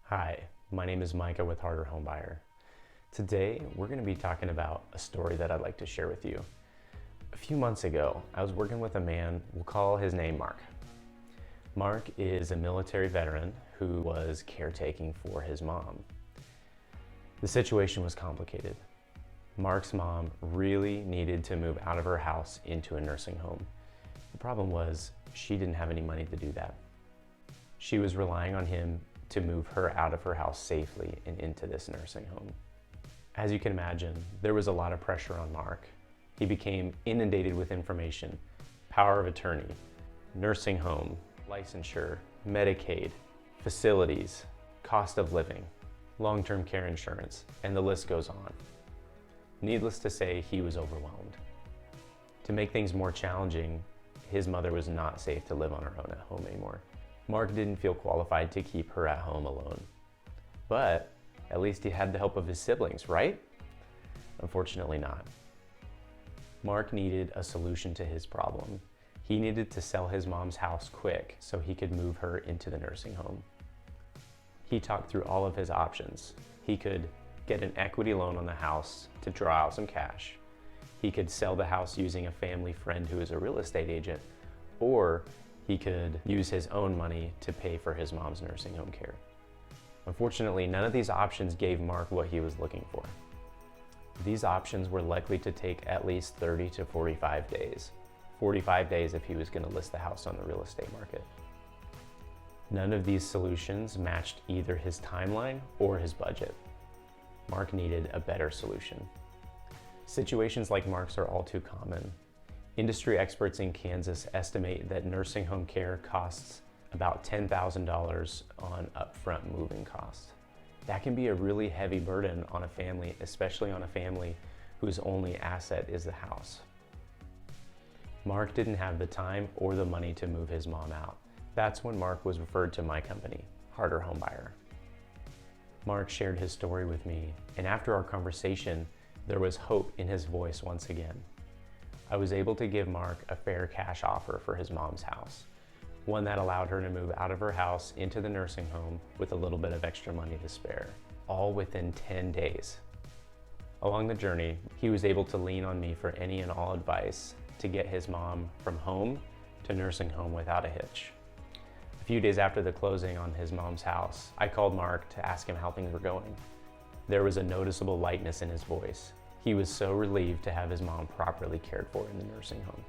Hi, my name is Micah with Harder Homebuyer. Today, we're going to be talking about a story that I'd like to share with you. A few months ago, I was working with a man, we'll call his name Mark. Mark is a military veteran who was caretaking for his mom. The situation was complicated. Mark's mom really needed to move out of her house into a nursing home. The problem was she didn't have any money to do that. She was relying on him to move her out of her house safely and into this nursing home. As you can imagine, there was a lot of pressure on Mark. He became inundated with information, power of attorney, nursing home, licensure, Medicaid, facilities, cost of living, long-term care insurance, and the list goes on. Needless to say, he was overwhelmed. To make things more challenging, his mother was not safe to live on her own at home anymore. Mark didn't feel qualified to keep her at home alone. But at least he had the help of his siblings, right? Unfortunately not. Mark needed a solution to his problem. He needed to sell his mom's house quick so he could move her into the nursing home. He talked through all of his options. He could get an equity loan on the house to draw out some cash. He could sell the house using a family friend who is a real estate agent, or he could use his own money to pay for his mom's nursing home care. Unfortunately, none of these options gave Mark what he was looking for. These options were likely to take at least 30 to 45 days. 45 days if he was going to list the house on the real estate market. None of these solutions matched either his timeline or his budget. Mark needed a better solution. Situations like Mark's are all too common. Industry experts in Kansas estimate that nursing home care costs about $10,000 on upfront moving costs. That can be a really heavy burden on a family, especially on a family whose only asset is the house. Mark didn't have the time or the money to move his mom out. That's when Mark was referred to my company, Harder Homebuyer. Mark shared his story with me, and after our conversation, there was hope in his voice once again. I was able to give Mark a fair cash offer for his mom's house, one that allowed her to move out of her house into the nursing home with a little bit of extra money to spare, all within 10 days. Along the journey, he was able to lean on me for any and all advice to get his mom from home to nursing home without a hitch. A few days after the closing on his mom's house, I called Mark to ask him how things were going. There was a noticeable lightness in his voice. He was so relieved to have his mom properly cared for in the nursing home.